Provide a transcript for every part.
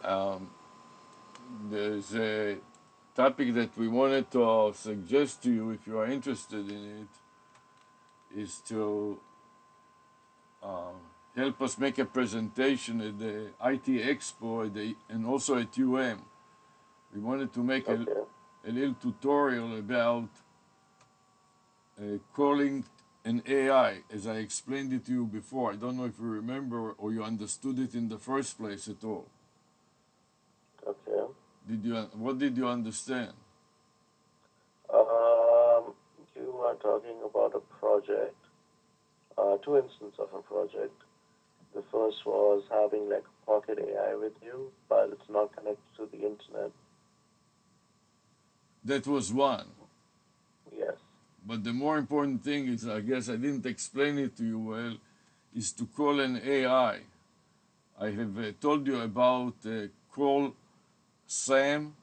Um, there's a topic that we wanted to suggest to you if you are interested in it is to uh, help us make a presentation at the IT Expo and also at UM. We wanted to make Okay. a little tutorial about calling an AI, as I explained it to you before. I don't know if you remember or you understood it in the first place at all. Okay. What did you understand? Um, you are talking about a project, two instances of a project. The first was having like a pocket AI with you, but it's not connected to the internet. That was one. Yes. But the more important thing is, I guess I didn't explain it to you well, is to call an AI. I have told you about call Sam,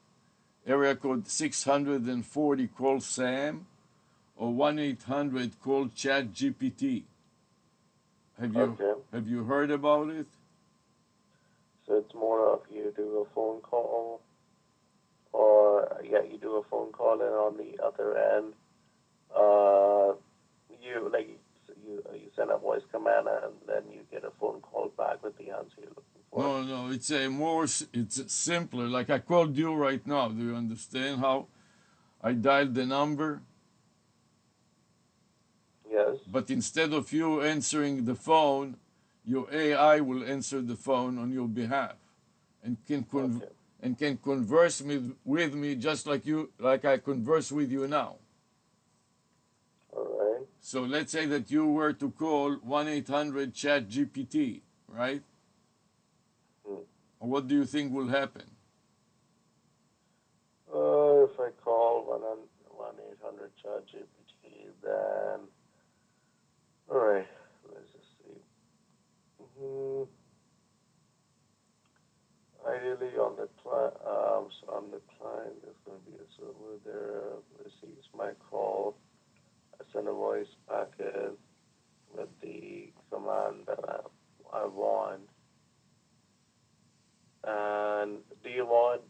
area code 640 call Sam, or 1-800 call Chat GPT. Okay. Have you heard about it? So it's more of you do a phone call, or yeah, you do a phone call, and on the other end, uh, you like you send a voice command, and then you get a phone call back with the answer you're looking for. No, no, it's simpler. Like I called you right now. Do you understand how I dialed the number? Yes. But instead of you answering the phone, your AI will answer the phone on your behalf and Okay. can converse with me just like I converse with you now. All right. So let's say that you were to call 1-800 chat GPT, right? Hmm. What do you think will happen? If I call 1-800 chat GPT, then all right. Let's just see. Hmm. Ideally, on the client, there's going to be a server there receives my call. I send a voice packet with the command that I want. And do you want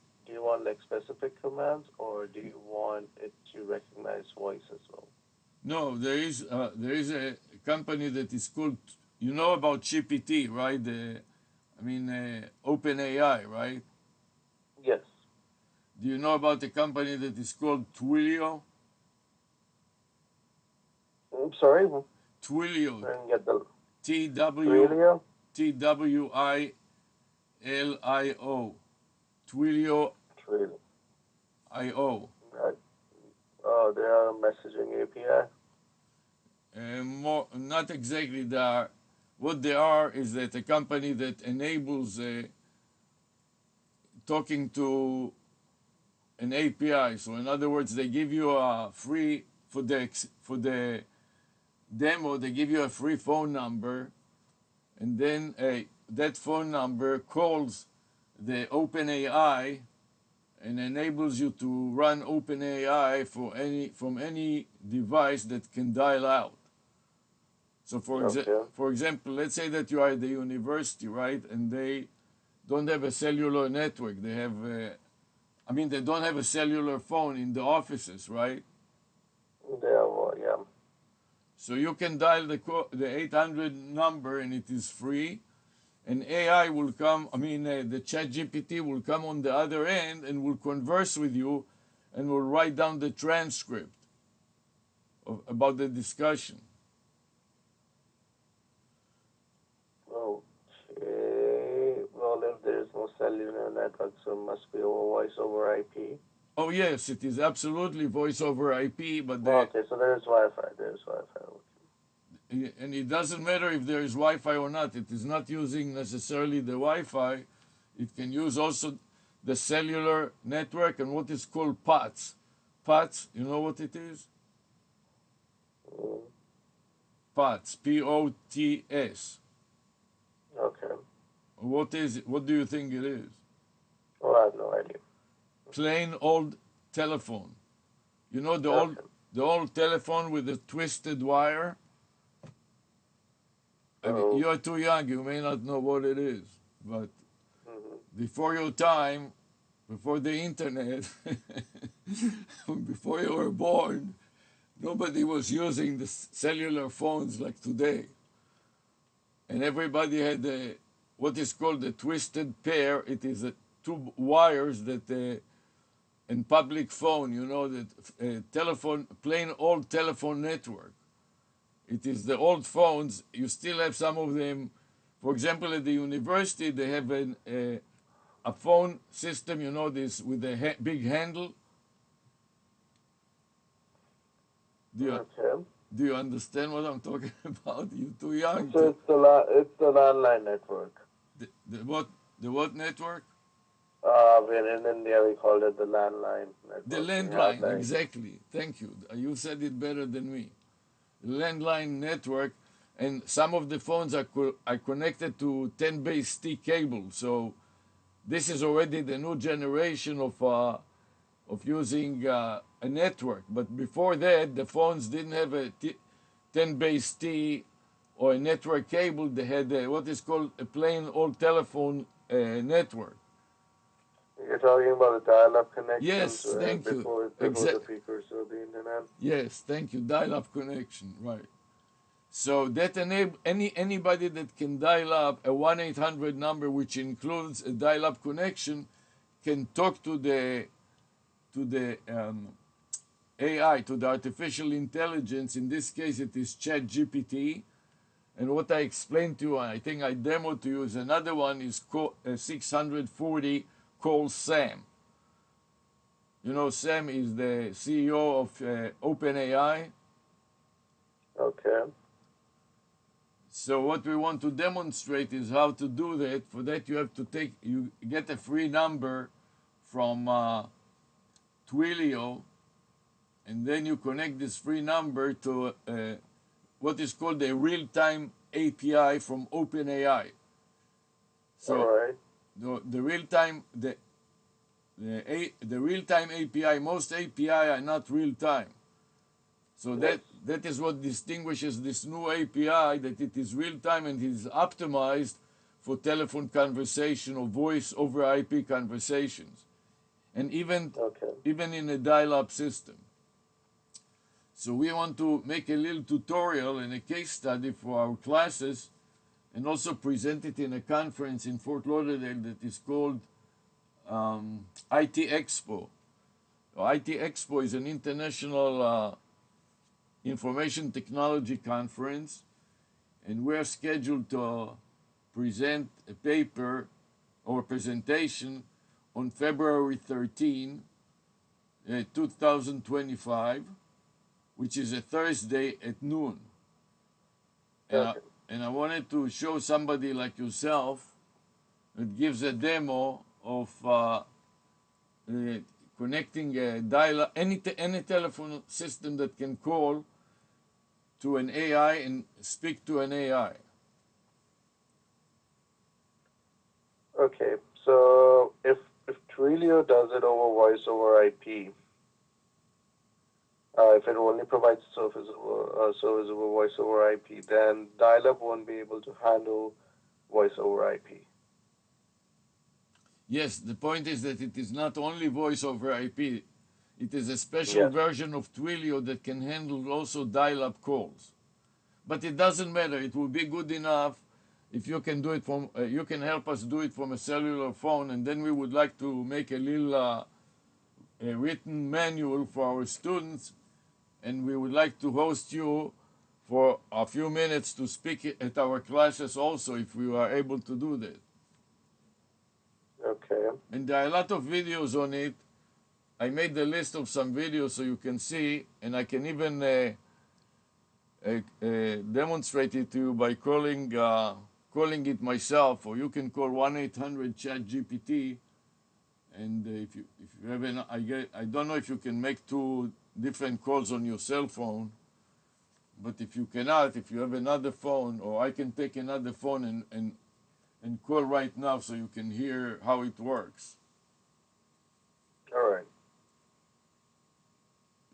like specific commands, or do you want it to recognize voice as well? No, there is a company that is called, you know about GPT, right? OpenAI, right? Yes. Do you know about a company that is called Twilio? I'm sorry, Twilio, I didn't get the T W Twilio. T W I L I O, Twilio Twilio. I O. That, oh, they are a messaging API. More, not exactly. What they are is that a company that enables talking to an API. So in other words, they give you a free for the demo. They give you a free phone number, and then that phone number calls the OpenAI and enables you to run OpenAI from any device that can dial out. So Okay. for example, let's say that you are at the university, right, and they don't have a cellular network. They don't have a cellular phone in the offices, right? Yeah. Well, yeah. So you can dial the 800 number and it is free. And AI will come, the chat GPT will come on the other end and will converse with you and will write down the transcript about the discussion. Okay. Well, if there is no cellular network, so it must be over voice over IP. Oh, yes, it is absolutely voice over IP, Okay, so there is Wi-Fi. There is Wi-Fi. and it doesn't matter if there is Wi Fi or not. It is not using necessarily the Wi Fi, it can use also the cellular network and what is called POTS. POTS, you know what it is? Mm, POTS, POTS. okay. What is it? What do you think it is? Well, I have no idea. Plain old telephone. You know Okay. the old telephone with the twisted wire? So, You're too young, you may not know what it is, but mm-hmm. before your time, before the internet, before you were born, nobody was using the cellular phones like today. And everybody had what is called a twisted pair. It is two wires that in public phone, you know, that telephone, plain old telephone network. It is the old phones. You still have some of them. For example, at the university, they have a phone system, you know, this with a big handle. Do you, Okay. do you understand what I'm talking about? You're too young So to. it's the landline network. The what? The what network? When in India we called it the landline The network. We had landline, like exactly. Thank you. You said it better than me. Landline network, and some of the phones are connected to 10 base T cable. So this is already the new generation of using a network. But before that, the phones didn't have a 10 base T or a network cable. They had what is called a plain old telephone network. you're talking about the dial-up connections Yes, thank you. before the precursor of the internet. Yes, thank you. Dial-up connection, right? So that enable anybody that can dial up a 1-800 number, which includes a dial-up connection, can talk to the AI, to the artificial intelligence. In this case, it is Chat GPT. And what I explained to you, I think I demoed to you, is another one is 640 call Sam. You know, Sam is the CEO of OpenAI. Okay. So what we want to demonstrate is how to do that. For that, you get a free number from Twilio, and then you connect this free number to what is called a real-time API from OpenAI. All So right. the real-time the real-time API, most API are not real-time. So Yes. that is what distinguishes this new API, that it is real-time and it is optimized for telephone conversation or voice over IP conversations, and Okay. even in a dial-up system. So we want to make a little tutorial and a case study for our classes, and also present it in a conference in Fort Lauderdale that is called IT Expo. IT Expo is an international information technology conference, and we're scheduled to present a paper or presentation on February 13, 2025, which is a Thursday at noon. And I, Okay. and I wanted to show somebody like yourself that gives a demo of connecting a dial any telephone system that can call to an AI and speak to an AI. Okay. So if Twilio does it over voice over IP, if it only provides service over voice over IP, then dial-up won't be able to handle voice over IP. Yes, the point is that it is not only voice over IP, it is a special Yes. version of Twilio that can handle also dial-up calls. But it doesn't matter. It will be good enough if you can do it from. You can help us do it from a cellular phone, and then we would like to make a little a written manual for our students, and we would like to host you for a few minutes to speak at our classes also, if we are able to do that. Okay. And there are a lot of videos on it. I made the list of some videos so you can see, and I can even demonstrate it to you by calling it myself, or you can call 1-800-CHAT-GPT. And if you have I don't know if you can make two different calls on your cell phone, but if you cannot, if you have another phone, or I can take another phone and call right now so you can hear how it works. All right.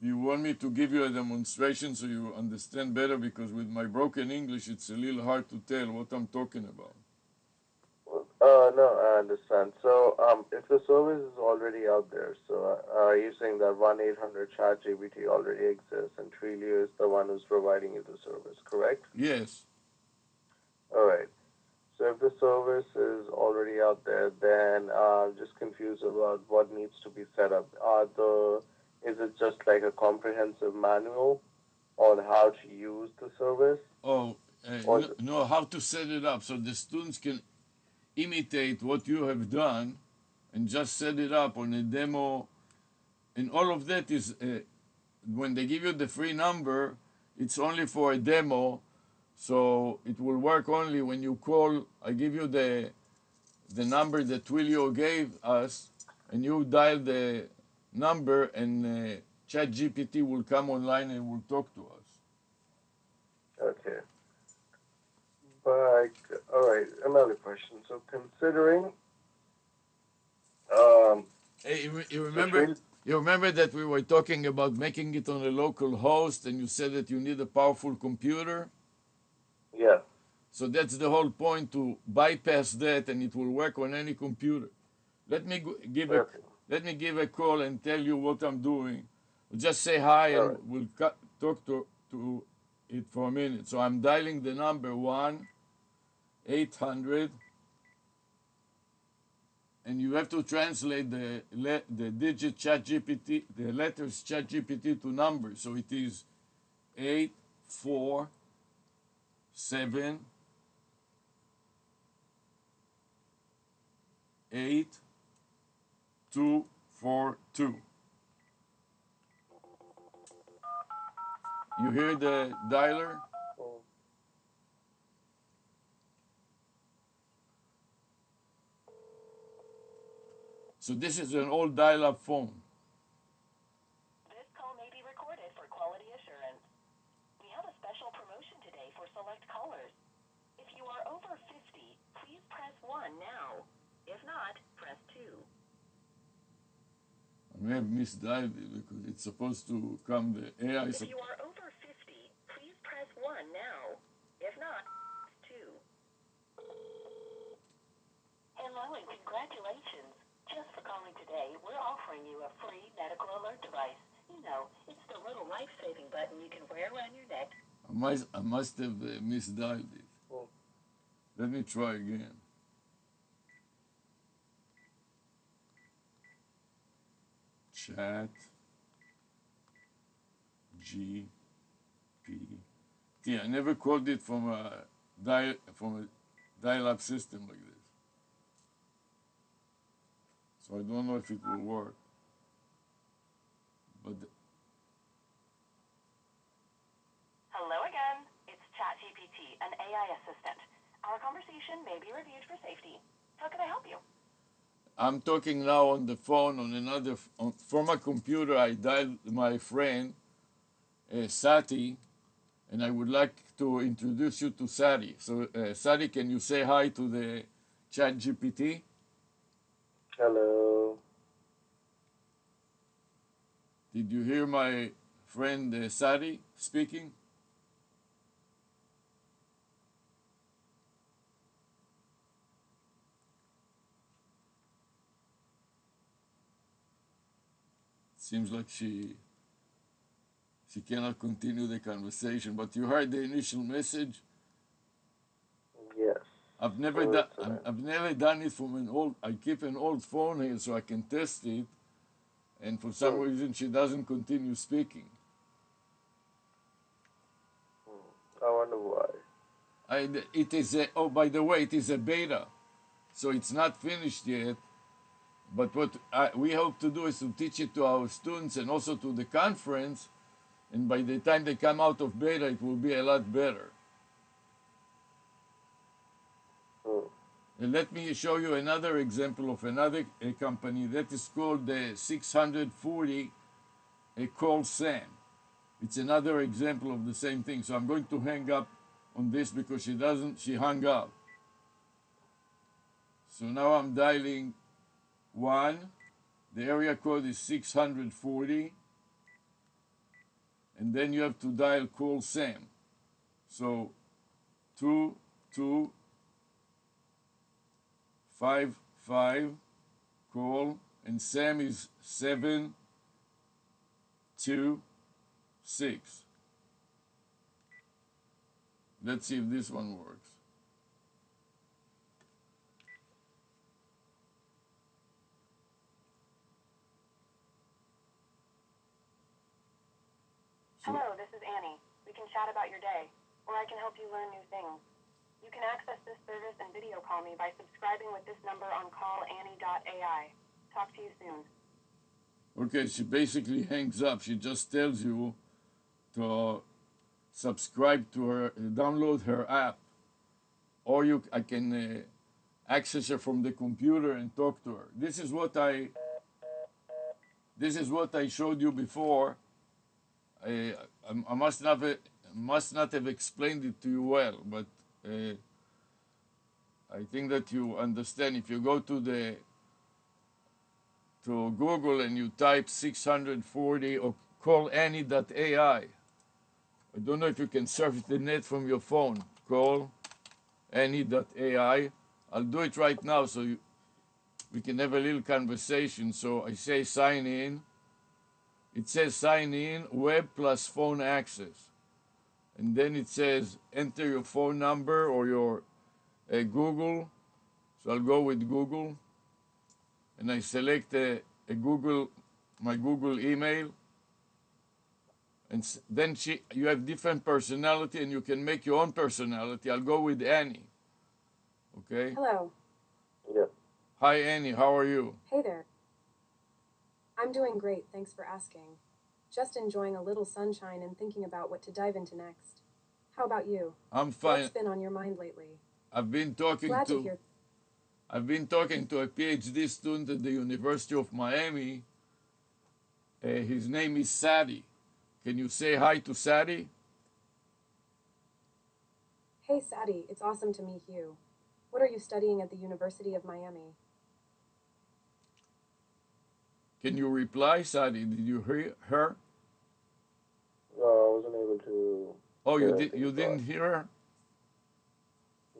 You want me to give you a demonstration so you understand better, because with my broken English it's a little hard to tell what I'm talking about. No, I understand. So, if the service is already out there, so are you saying that 1-800 ChatGPT already exists and Trilio is the one who's providing you the service, correct? Yes. All right. So if the service is already out there, then I'm just confused about what needs to be set up. Is it just like a comprehensive manual on how to use the service, Oh, or is it, know how to set it up so the students can imitate what you have done and just set it up on a demo. And all of that is when they give you the free number, it's only for a demo. So it will work only when you call. I give you the number that Twilio gave us, and you dial the number, and ChatGPT will come online and will talk to us. okay? But all right, another question. So considering, um, Hey, you so remember? Trill, You remember that we were talking about making it on a local host, and you said that you need a powerful computer. yeah, So that's the whole point, to bypass that, and it will work on any computer. Let me give a okay, let me give a call and tell you what I'm doing. Just say hi, all and right, we'll talk to it for a minute. So I'm dialing the number 1-800, and you have to translate the digit ChatGPT, the letters ChatGPT to numbers. So it is 8478242. You hear the dialer? mm, So this is an old dial-up phone. This call may be recorded for quality assurance. We have a special promotion today for select callers. If you are over 50, please press 1 now. If not, press 2. I may have misdialed it because it's supposed to come the AI. If you are over 50, please press 1 now. If not, press 2. Hello and congratulations. Just for calling today, we're offering you a free medical alert device. You know, it's the little life-saving button you can wear around your neck. I must have misdialed it. mm. Let me try again. Chat GPT. I never called it from a dial-up system like this, so I don't know if it will work. But Hello again. It's ChatGPT, an AI assistant. Our conversation may be reviewed for safety. How can I help you? I'm talking now on the phone on another from a computer. I dialed my friend Sati, and I would like to introduce you to Sati. So, Sati, can you say hi to the Chat GPT? Hello. Did you hear my friend Sati speaking? Seems like she cannot continue the conversation. But you heard the initial message. Yes. I've never So done. it's I've never done it from an old. I keep an old phone here so I can test it. And for some mm, reason, she doesn't continue speaking. I wonder why. It is a. Oh, by the way, it is a beta, so it's not finished yet. But what we hope to do is to teach it to our students and also to the conference. And by the time they come out of beta, it will be a lot better. Mm, And let me show you another example of another company that is called the 640 Call Sam. It's another example of the same thing. So I'm going to hang up on this because she hung up. So now I'm dialing 1. The area code is 640. And then you have to dial Call Sam. So 2, 2, 55 call, and Sam is 726. Let's see if this one works. So, Hello, this is Annie. We can chat about your day, or I can help you learn new things. You can access this service and video call me by subscribing with this number on callannie.ai. Talk to you soon. okay, she basically hangs up. She just tells you to subscribe to her, download her app, or I can access her from the computer and talk to her. This is what I showed you before. I must not have explained it to you well, but I think that you understand. If you go to Google and you type 640 or call Annie.ai, I don't know if you can surf the net from your phone. Call Annie.ai. I'll do it right now so we can have a little conversation. So I say sign in. It says sign in, web plus phone access. And then it says enter your phone number or your Google. So I'll go with Google. And I select my Google email. And then you have different personality and you can make your own personality. I'll go with Annie. Okay? Hello. Yeah. Hi, Annie. How are you? Hey there. I'm doing great, thanks for asking. Just enjoying a little sunshine and thinking about what to dive into next. How about you? I'm fine. What's been on your mind lately? I've been talking Glad to hear. I've been talking to a PhD student at the University of Miami. His name is Sadi. Can you say hi to Sadi? Hey Sadie, it's awesome to meet you. What are you studying at the University of Miami? Can you reply, Sadi? Did you hear her? No, I wasn't able to. Oh, hear you anything, didn't hear her?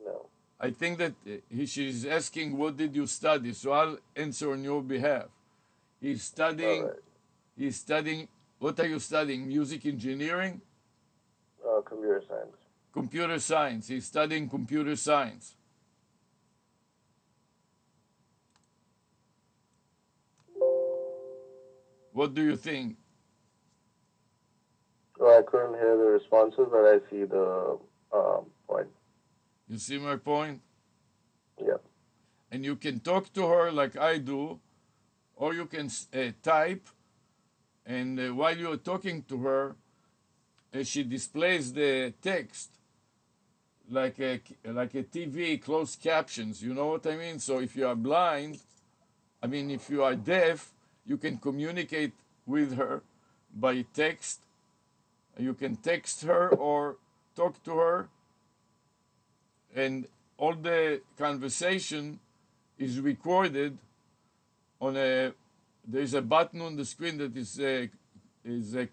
No. I think that she's asking what did you study, so I'll answer on your behalf. He's studying. All right. He's studying. What are you studying? Music engineering? Computer science. Computer science. He's studying computer science. What do you think? Well, I couldn't hear the responses, but I see the point. You see my point? Yeah. And you can talk to her like I do, or you can type, and while you're talking to her, she displays the text like a TV closed captions. You know what I mean? So if you are blind, if you are deaf, you can communicate with her by text. You can text her or talk to her, and all the conversation is recorded on there's a button on the screen that is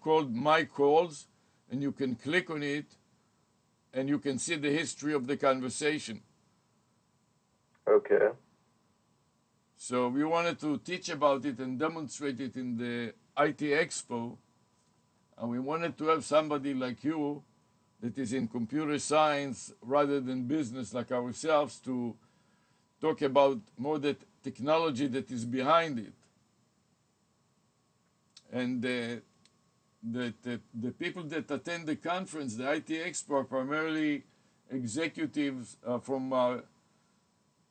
called My Calls, and you can click on it and you can see the history of the conversation. Okay. So we wanted to teach about it and demonstrate it in the IT Expo, and we wanted to have somebody like you that is in computer science rather than business like ourselves to talk about more the technology that is behind it. And the people that attend the conference, the IT Expo, are primarily executives from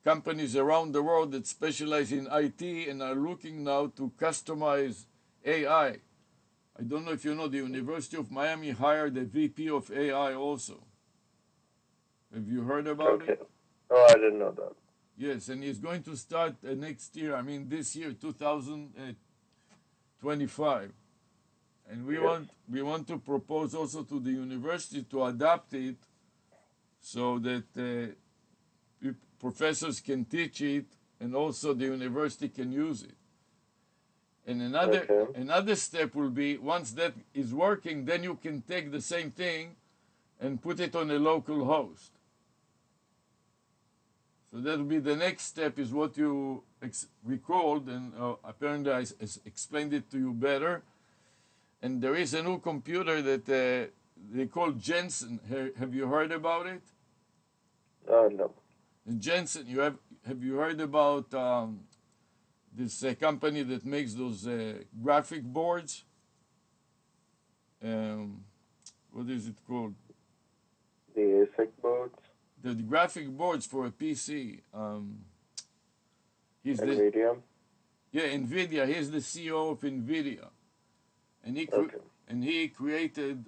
companies around the world that specialize in IT and are looking now to customize AI. I don't know if you know, the University of Miami hired a VP of AI also. Have you heard about Okay. it? Oh, I didn't know that. Yes, and he's going to start next year, this year, 2025. And we want to propose also to the university to adapt it so that professors can teach it and also the university can use it. And another step will be, once that is working, then you can take the same thing and put it on a local host. So that'll be the next step is what you record, and apparently I explained it to you better. And there is a new computer that they call Jensen. Have you heard about it? No. And Jensen, have you heard about this company that makes those graphic boards? What is it called? The ASIC boards? The graphic boards for a PC. He's the NVIDIA? NVIDIA. He's the CEO of NVIDIA, and he created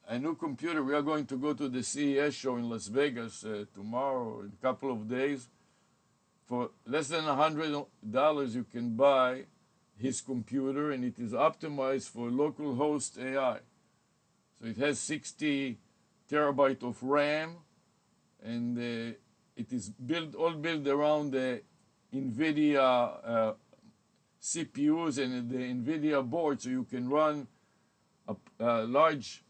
a new computer. We are going to go to the CES show in Las Vegas tomorrow, in a couple of days. For less than $100, you can buy his computer, and it is optimized for local host AI. So it has 60 terabyte of RAM, and it is all built around the NVIDIA CPUs and the NVIDIA board, so you can run a large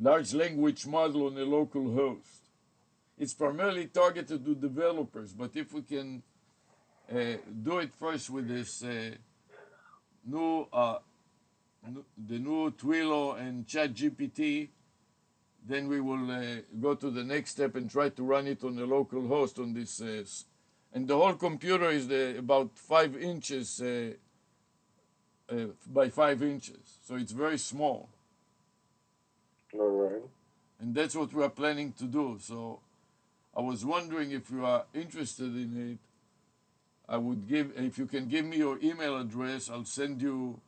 language model on a local host. It's primarily targeted to developers, but if we can do it first with this new Twilio and ChatGPT, then we will go to the next step and try to run it on a local host on this. And the whole computer is about 5 inches by 5 inches, so it's very small. All right. And that's what we are planning to do. So I was wondering if you are interested in it. If you can give me your email address, I'll send you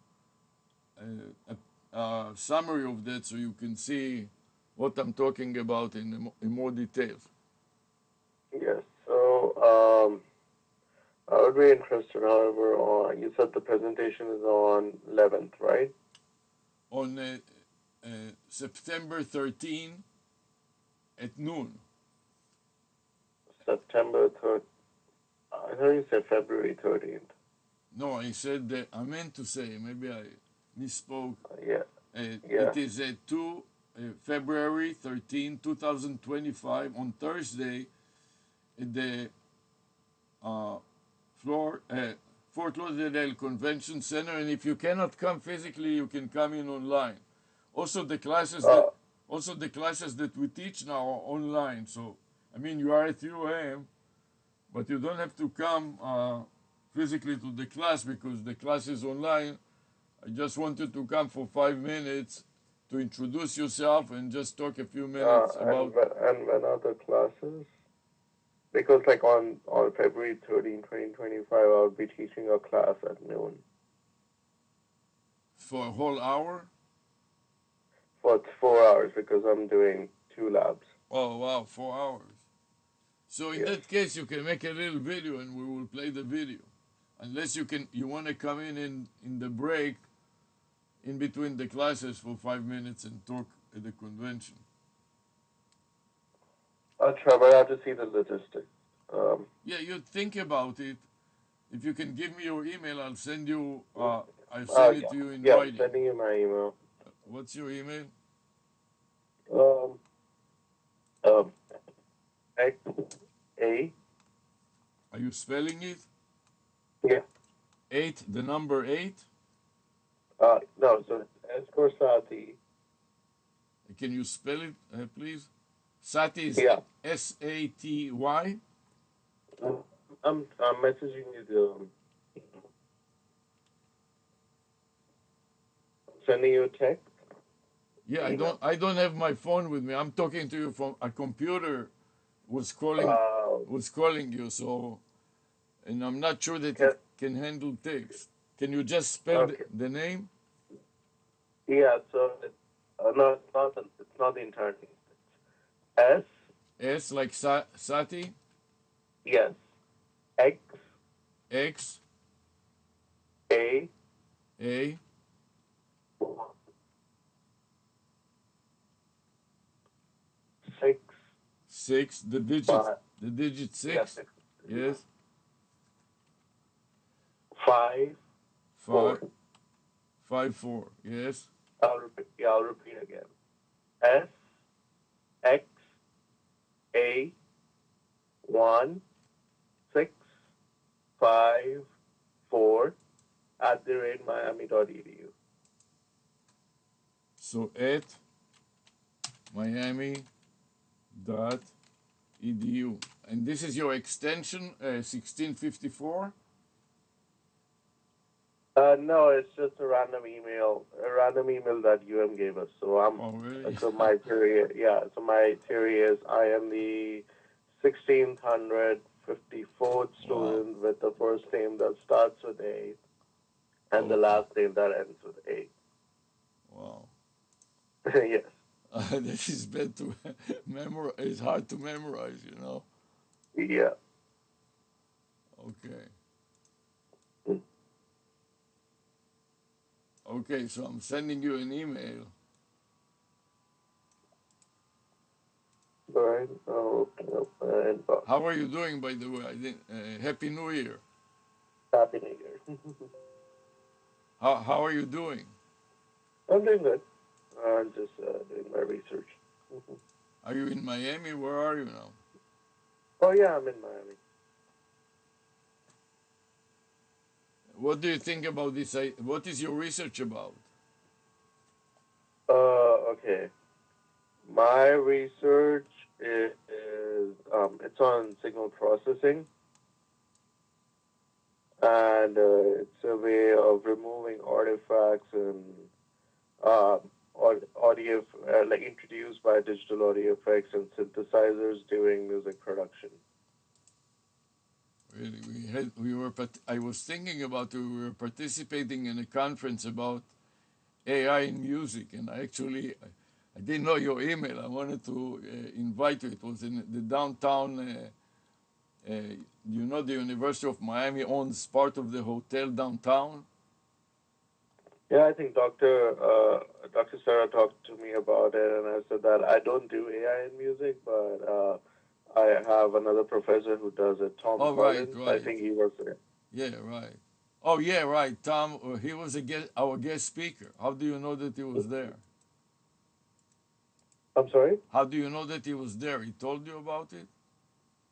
a summary of that so you can see what I'm talking about in more details. Yes. So I would be interested, however, you said the presentation is on 11th, right? On September 13 at noon. September 3rd. I thought you said February 13th. No, I said that I meant to say, maybe I misspoke. Yeah. It is February 13, 2025, on Thursday at the Fort Lauderdale Convention Center. And if you cannot come physically, you can come in online. Also, the classes that we teach now are online. So, I mean, you are at UAM, but you don't have to come physically to the class because the class is online. I just wanted to come for 5 minutes to introduce yourself and just talk a few minutes about. And when are the classes? Because like on February 13, 2025, I'll be teaching a class at noon. For a whole hour? For 4 hours because I'm doing 2 labs. Oh wow, 4 hours. So in that case, you can make a little video and we will play the video. Unless you want to come in the break in between the classes for 5 minutes and talk at the convention. I'll try, but I have to see the logistics. Yeah, you think about it. If you can give me your email, I'll send you. I'll send it to you in writing. Yeah, sending you my email. What's your email? A. Are you spelling it? Yeah. 8, the number 8? No, so S for Sati. Can you spell it, please? Sati is Saty. I'm messaging you sending you a text. Yeah, I don't have my phone with me. I'm talking to you from a computer was calling you, so, and I'm not sure that it can handle text. Can you just spell the name? Yeah, so no, it's not the entire name. S. S like Sati? Yes. X. X. A. 6, the digit 6. Yes. 5. 4. Yes. I'll repeat again. S. X. A. 165 4 @miami.edu. So at miami.edu. And this is your extension 1654? No, it's just a random email that gave us. Oh, really? So my theory is I am the 1654th Wow. student with the first name that starts with A and the Okay. last name that ends with A. Wow. Yes. This is bad to memorize. It's hard to memorize, you know. Yeah. Okay. Okay, so I'm sending you an email. All right. I'll open up my inbox. How are you doing, by the way? Happy New Year. Happy New Year. How are you doing? I'm doing good. I'm just doing my research. Are you in Miami? Where are you now? Oh yeah, I'm in Miami. What do you think about this? What is your research about? Okay. My research is it's on signal processing, and it's a way of removing artifacts and uh, audio like introduced by digital audio effects and synthesizers during music production. Really, I was thinking about we were participating in a conference about AI in music, and I didn't know your email. I wanted to invite you. It was in the downtown. The University of Miami owns part of the hotel downtown. Yeah, I think Dr. Sarah talked to me about it, and I said that I don't do AI in music, but I have another professor who does it, Tom Oh, right, Collins. I right. think he was there. Yeah, right. Oh, yeah, right. Tom, he was our guest speaker. How do you know that he was there? I'm sorry? How do you know that he was there? He told you about it?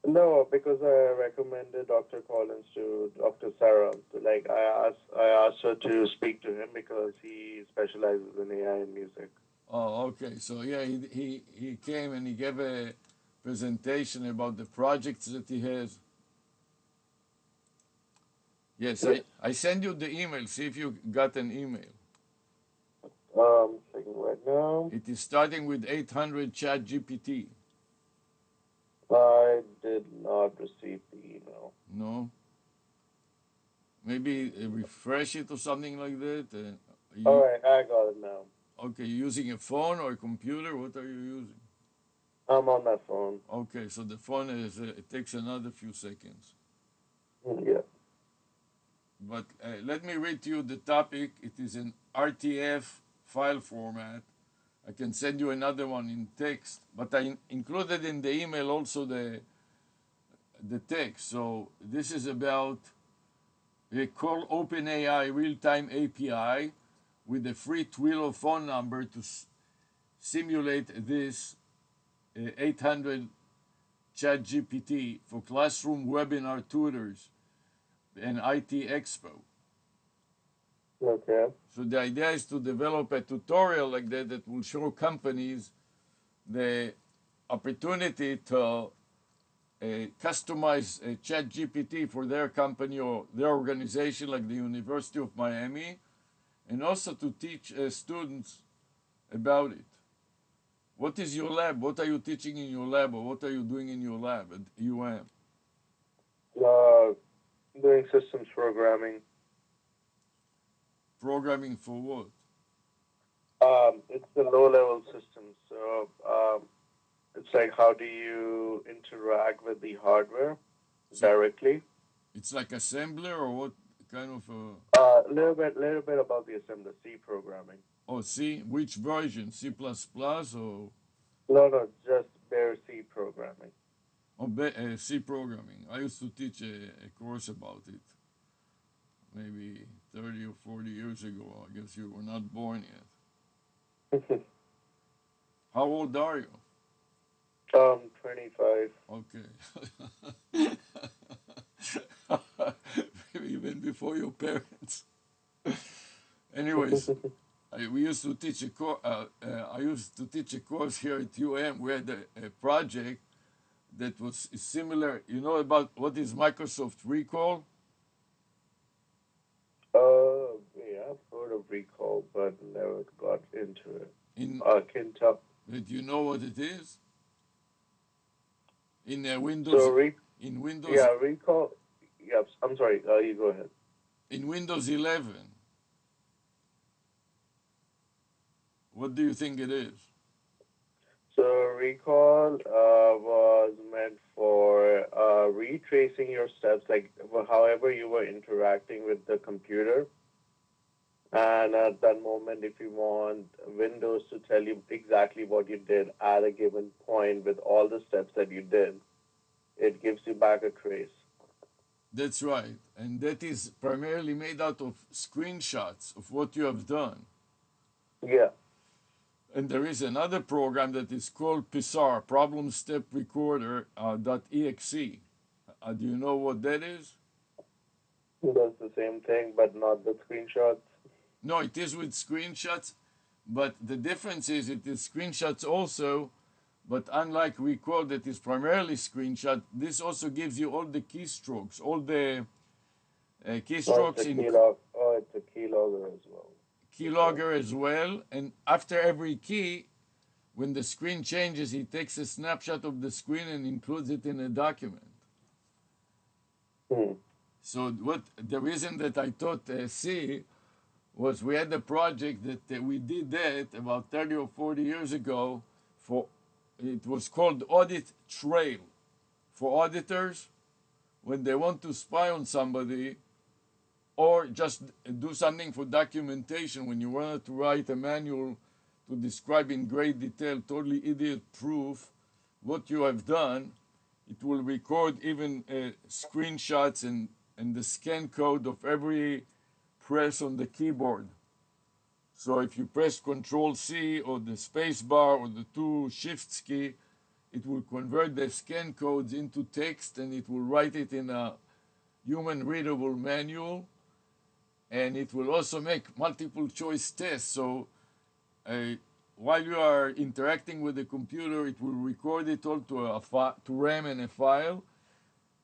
No, because I recommended Dr. Collins to Dr. Sarah. Like I asked her to speak to him because he specializes in AI and music. Oh, okay. So yeah, he came and he gave a presentation about the projects that he has. Yes, Yes. I send you the email. See if you got an email. Checking right now. It is starting with 800 chat GPT. I did not receive the email. No? Maybe refresh it or something like that. All right, I got it now. Okay, you using a phone or a computer? What are you using? I'm on my phone. Okay, so the phone it takes another few seconds. Yeah. But let me read to you the topic. It is an RTF file format. I can send you another one in text, but I included in the email also the text. So this is about a call OpenAI real-time API with a free Twilio phone number to simulate this 800 chat GPT for classroom webinar tutors and IT expo. Okay. So the idea is to develop a tutorial like that that will show companies the opportunity to customize a chat GPT for their company or their organization like the University of Miami, and also to teach students about it. What is your lab? What are you teaching in your lab, or what are you doing in your lab at UM? Uh, Doing systems programming. Programming for what? It's the low-level systems. So it's like how do you interact with the hardware So directly? it's like assembler or what kind of Little bit about the assembly C programming. oh, C? Which version? C++ or No, just bare C programming. C programming? I used to teach a course about it maybe 30 or 40 years ago. I guess you were not born yet. How old are you? 25. Okay. Even before your parents. Anyways, we used to teach I used to teach a course here at UM. We had a project that was similar. You know about what is Microsoft Recall? Yeah, I've heard of recall, but never got into it. In Can tell. Do you know what it is? In So, Windows, in Windows, yeah, recall. Yep, I'm sorry. You go ahead. in Windows 11. What do you think it is? So, recall was meant for retracing your steps, like however you were interacting with the computer. And at that moment, if you want Windows to tell you exactly what you did at a given point with all the steps that you did, it gives you back a trace. That's right. And that is primarily made out of screenshots of what you have done. Yeah. And there is another program that is called PSAR, Problem Step Recorder .exe. Do you know what that is? Does the same thing, but not the screenshots. No, it is with screenshots, but the difference is it is screenshots also, but unlike Record that is primarily screenshot, this also gives you all the keystrokes, all the No, it's keystrokes a in keylog. Oh, it's a keylogger as well. Okay. keylogger as well. And after every key, when the screen changes, he takes a snapshot of the screen and includes it in a document. Hmm. So what the reason that I taught C was we had a project that we did that about 30 or 40 years ago for it was called Audit Trail for auditors when they want to spy on somebody or just do something for documentation when you wanted to write a manual to describe in great detail, totally idiot proof what you have done. It will record even screenshots and the scan code of every press on the keyboard. So if you press Control C or the space bar or the two shifts key, it will convert the scan codes into text and it will write it in a human readable manual. And it will also make multiple choice tests. So uh, while you are interacting with the computer, it will record it all to RAM and a file.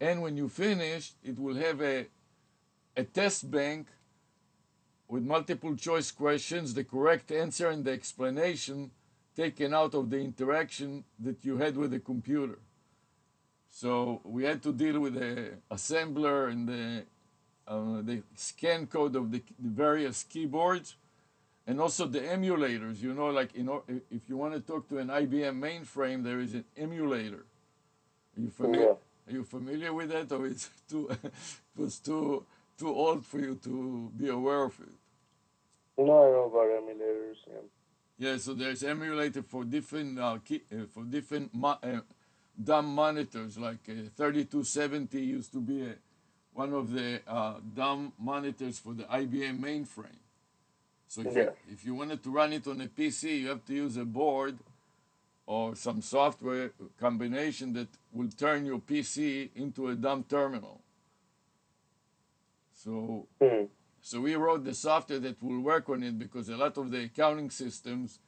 And when you finish, it will have a test bank with multiple choice questions, the correct answer and the explanation taken out of the interaction that you had with the computer. So we had to deal with the assembler and the scan code of the various keyboards and also the emulators. You know, like if you want to talk to an IBM mainframe, there is an emulator. Are you familiar? Yeah. Are you familiar with that, or it's too it was too old for you to be aware of it? No, I know about emulators. Yeah. Yeah, so there's emulator for different dumb monitors. Like 3270 used to be one of the dumb monitors for the IBM mainframe. So Yeah. if you wanted to run it on a PC, you have to use a board or some software combination that will turn your PC into a dumb terminal. So Hmm. so we wrote the software that will work on it because a lot of the accounting systems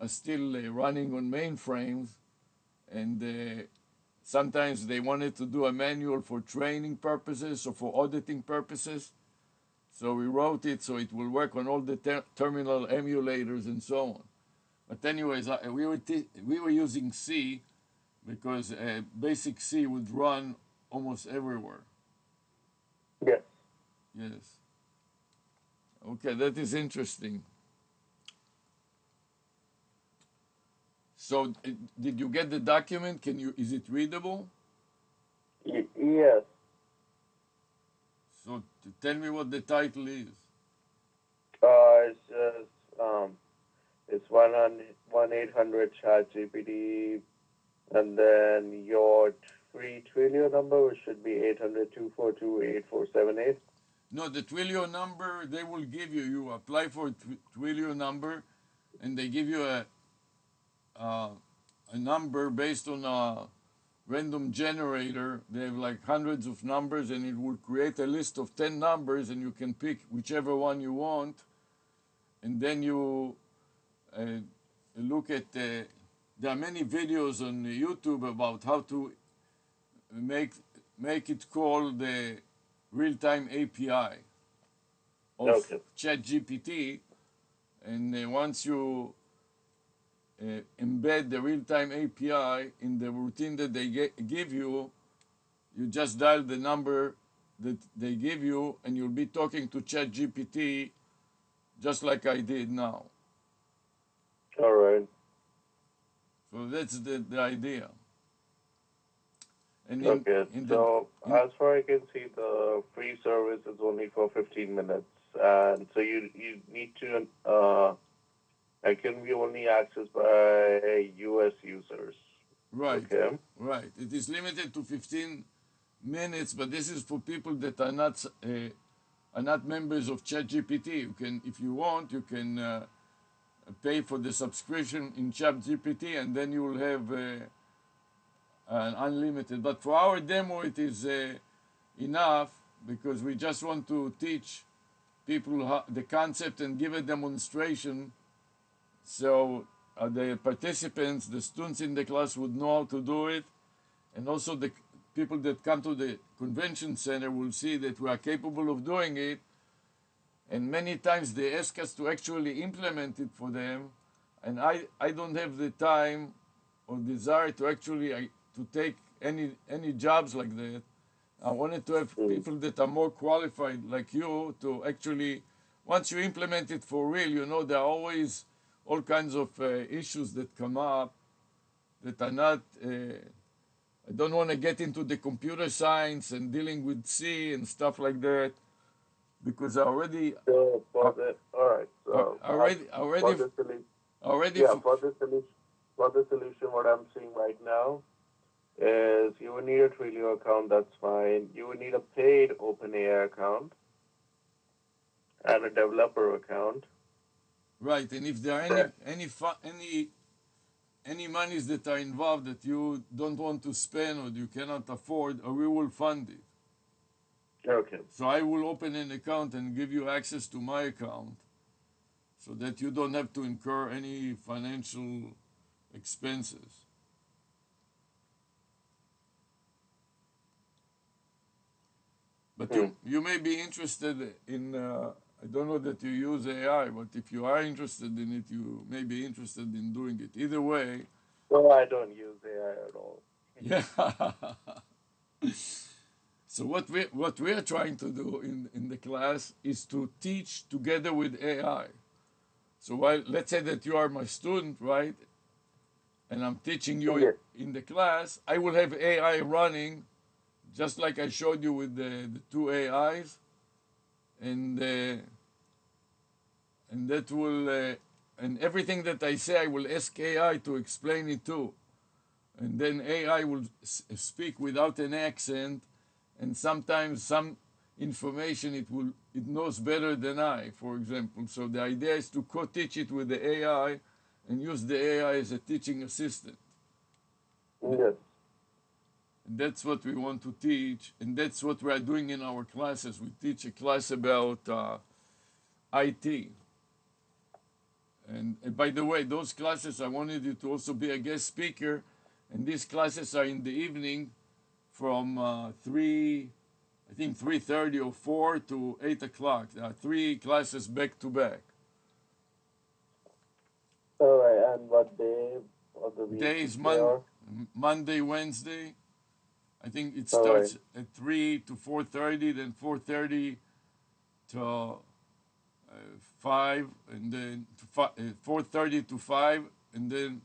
are still running on mainframes, and sometimes they wanted to do a manual for training purposes or for auditing purposes. So we wrote it so it will work on all the terminal emulators and so on. But anyways, we were using C because basic C would run almost everywhere. Yes. Yes. Okay, that is interesting. So, did you get the document? Is it readable? Yes. So, tell me what the title is. It's just it's 1-800 chat GPT, and then your free Twilio number, which should be 800-242-8478. No, the Twilio number they will give you. You apply for a Twilio number, and they give you a number based on random generator. They have like hundreds of numbers, and it will create a list of 10 numbers, and you can pick whichever one you want. And then you look at, there are many videos on YouTube about how to make, make it call the real-time API of Okay. ChatGPT. And once you embed the real-time API in the routine that they give you, you just dial the number that they give you, and you'll be talking to ChatGPT just like I did now. All right. So that's the idea. And Okay. in the So in, as far as I can see, the free service is only for 15 minutes, and so you need to it can be only accessed by U.S. users. right, Okay. right. It is limited to 15 minutes, but this is for people that are not members of ChatGPT. You can, if you want, you can pay for the subscription in ChatGPT, and then you will have an unlimited. But for our demo, it is enough because we just want to teach people how, the concept and give a demonstration, so the participants, the students in the class would know how to do it, and also the people that come to the convention center will see that we are capable of doing it. And many times they ask us to actually implement it for them, and I don't have the time or desire to actually to take any jobs like that. I wanted to have Mm. people that are more qualified like you to actually, once you implement it for real, you know, there are always all kinds of issues that come up that are not, I don't want to get into the computer science and dealing with C and stuff like that, because I already, So uh, for the all right. So for already, the solution, already, yeah, for the solution, what I'm seeing right now is you would need a Twilio account. That's fine. You would need a paid OpenAI account and a developer account. right. And if there are That any monies that are involved that you don't want to spend or you cannot afford, we will fund it. okay. So I will open an account and give you access to my account so that you don't have to incur any financial expenses. But Hmm. you may be interested in, I don't know that you use AI, but if you are interested in it, you may be interested in doing it. Either way, No, I don't use AI at all. yeah. So what we are trying to do in the class is to teach together with AI. So while, let's say that you are my student, right, and I'm teaching you Yeah. in the class, I will have AI running just like I showed you with the two AIs, and and that will and everything that I say I will ask AI to explain it too, and then AI will speak without an accent, and sometimes some information it knows better than I, for example. So the idea is to co-teach it with the AI and use the AI as a teaching assistant. Yes. And that's what we want to teach, and that's what we are doing in our classes. We teach a class about IT. And by the way, those classes, I wanted you to also be a guest speaker, and these classes are in the evening from 3:30 or 4 to 8 o'clock. There are three classes back to back. All right. And what day of the week Days, they are? Monday, Wednesday. I think it All right. starts at 3 to 4:30, then 4:30 to 5, and then 4:30 to 5, and then,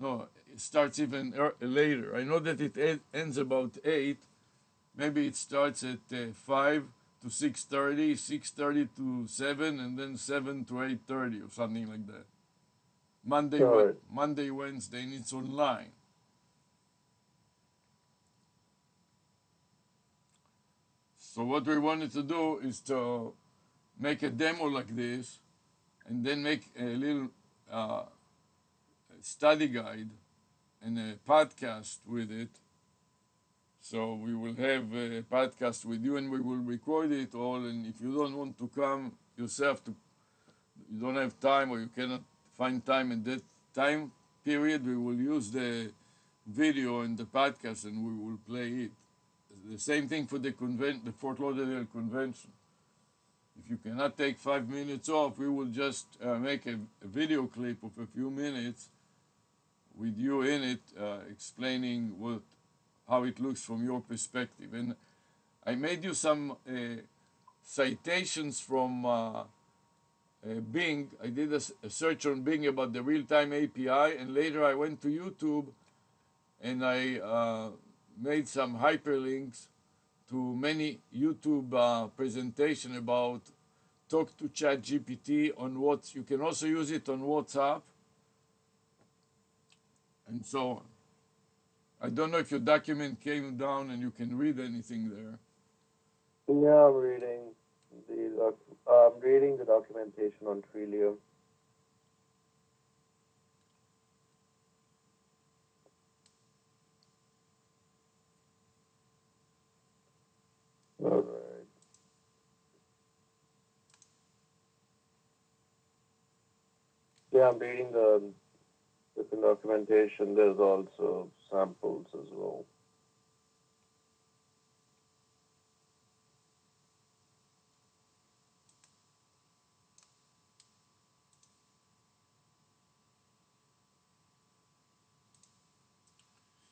no, it starts even later. I know that it ends about 8. Maybe it starts at 5 to 6:30, 6:30 to 7, and then 7 to 8:30 or something like that. All right. Monday, Wednesday, and it's online. So what we wanted to do is to make a demo like this, and then make a little uh, study guide and a podcast with it, So we will have a podcast with you, and we will record it all. And if you don't want to come yourself, you don't have time, or you cannot find time in that time period, we will use the video in the podcast, and we will play it. The same thing for the Fort Lauderdale convention. If you cannot take 5 minutes off, we will just make a video clip of a few minutes with you in it, explaining how it looks from your perspective. And I made you some citations from Bing. I did a search on Bing about the real-time API, and later I went to YouTube and I made some hyperlinks to many YouTube presentation about talk to ChatGPT on what you can also use it on WhatsApp and so on. I don't know if your document came down and you can read anything there. Yeah, I'm reading the documentation on Trillium. All right. Yeah, I'm reading the documentation. There's also samples as well.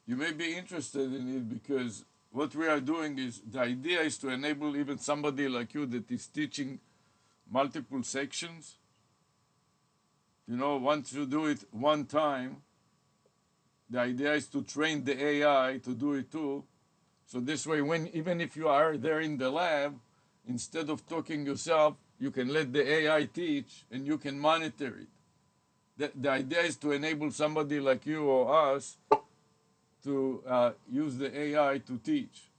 You may be interested in it because what we are doing is the idea is to enable even somebody like you that is teaching multiple sections. You know, once you do it one time, the idea is to train the AI to do it too. So this way, when even if you are there in the lab, instead of talking yourself, you can let the AI teach and you can monitor it. The idea is to enable somebody like you or us to use the AI to teach.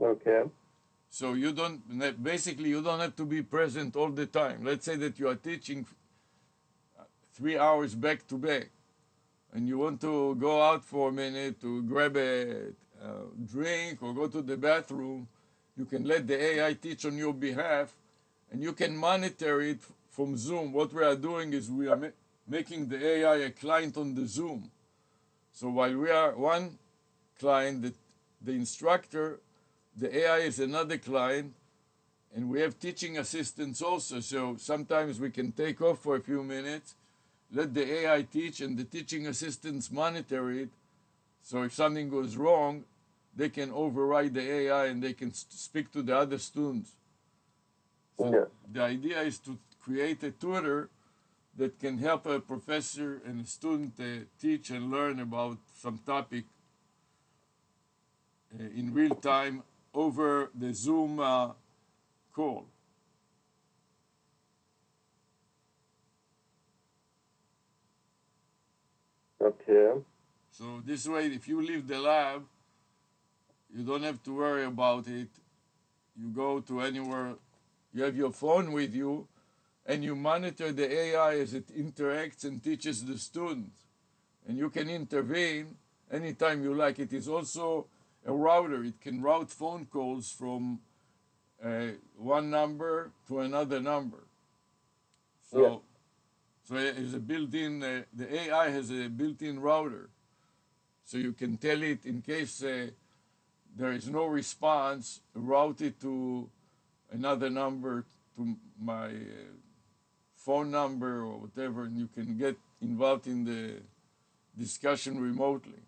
Okay. So you don't basically you don't have to be present all the time. Let's say that you are teaching 3 hours back to back, and you want to go out for a minute to grab a drink or go to the bathroom. You can let the AI teach on your behalf, and you can monitor it from Zoom. What we are doing is we are making the AI a client on the Zoom. So while we are one client, the instructor, the AI is another client, and we have teaching assistants also. So sometimes we can take off for a few minutes, let the AI teach, and the teaching assistants monitor it. So if something goes wrong, they can override the AI and they can speak to the other students. So Yes. the idea is to create a tutor that can help a professor and a student teach and learn about some topic in real time over the Zoom call. Okay. So this way, if you leave the lab, you don't have to worry about it. You go to anywhere, you have your phone with you, and you monitor the AI as it interacts and teaches the students. And you can intervene anytime you like. It is also a router. It can route phone calls from one number to another number. Yes. So, so it is a built-in. The AI has a built-in router, so you can tell it in case there is no response, route it to another number, to my phone number or whatever, and you can get involved in the discussion remotely.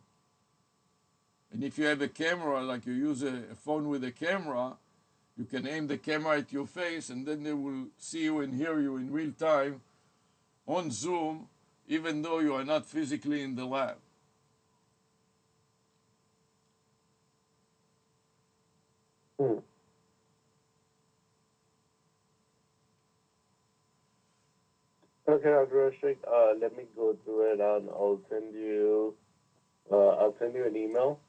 And if you have a camera, like you use a phone with a camera, you can aim the camera at your face, and then they will see you and hear you in real time on Zoom, even though you are not physically in the lab. Hmm. Okay, Dr. Let me go through it and I'll send you an email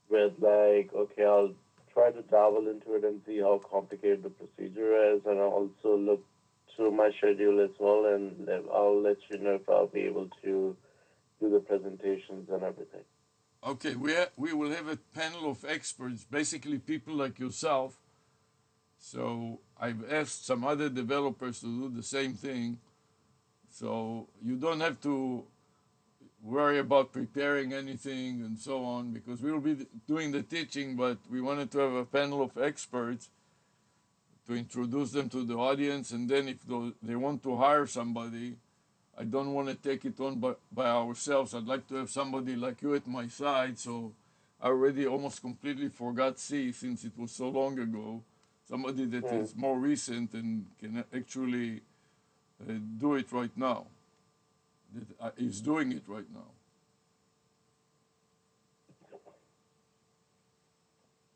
with like, okay, I'll try to dabble into it and see how complicated the procedure is, and I'll also look through my schedule as well, and I'll let you know if I'll be able to do the presentations and everything. Okay, we will have a panel of experts, basically people like yourself. So I've asked some other developers to do the same thing. So you don't have to worry about preparing anything and so on because we will be doing the teaching, but we wanted to have a panel of experts to introduce them to the audience. And then if they want to hire somebody, I don't want to take it on by ourselves. I'd like to have somebody like you at my side. So I already almost completely forgot C since it was so long ago. Somebody that Mm. is more recent and can actually do it right now. That is doing it right now.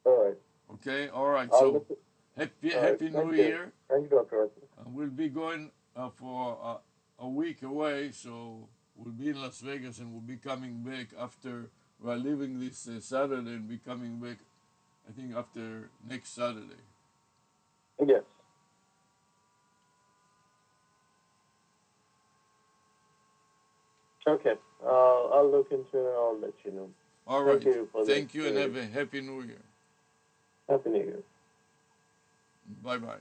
All right. Okay, all right. I'll So look. All right. happy New Thank you. Year. Thank you, Dr. Arthur. We'll be going for a week away, so we'll be in Las Vegas and we'll be coming back after we're leaving this Saturday and be coming back, I think, after next Saturday. Yes. Okay. I'll look into it and I'll let you know. All Thank right. you for the Thank you and have experience. a happy New Year. Happy New Year. Bye bye.